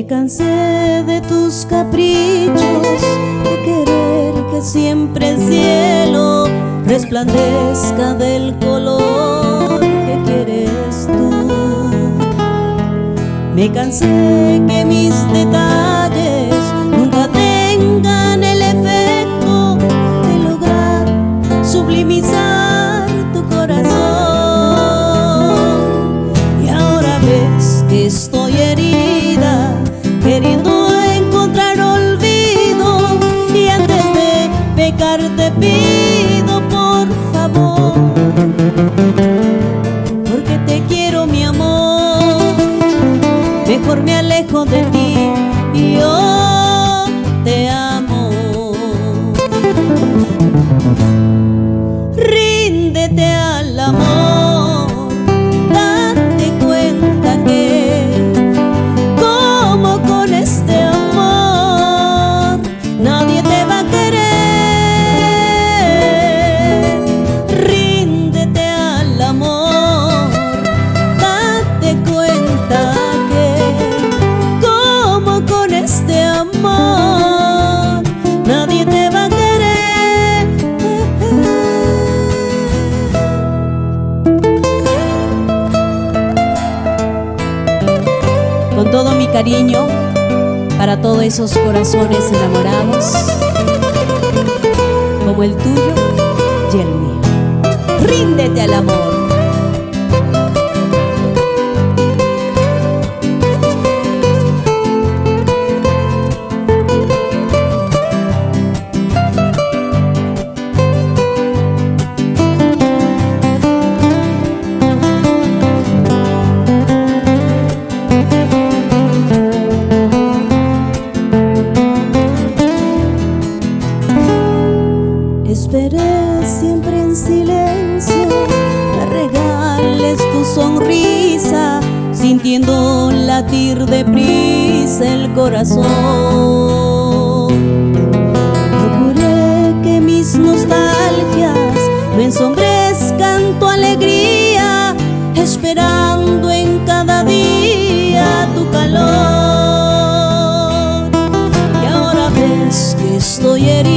Me cansé de tus caprichos, de querer que siempre el cielo resplandezca del color que quieres tú. Me cansé que mis detalles nunca tengan el efecto de lograr sublimizar tu corazón. Y ahora ves que estoy herida, queriendo encontrar olvido, y antes de pecar te pido por favor, porque te quiero, mi amor, mejor me alejo de ti y yo te amo. Ríndete al amor, date cuenta que como con este amor nadie te va a querer. Ríndete al amor, date cuenta que como con este amor nadie te va a querer. Con todo mi cariño para todos esos corazones enamorados, como el tuyo y el mío. Ríndete al amor. Esperé siempre en silencio, me regales tu sonrisa, sintiendo latir deprisa el corazón. Procuré que mis nostalgias no ensombrezcan tu alegría, esperando en cada día tu calor. Y ahora ves que estoy herida,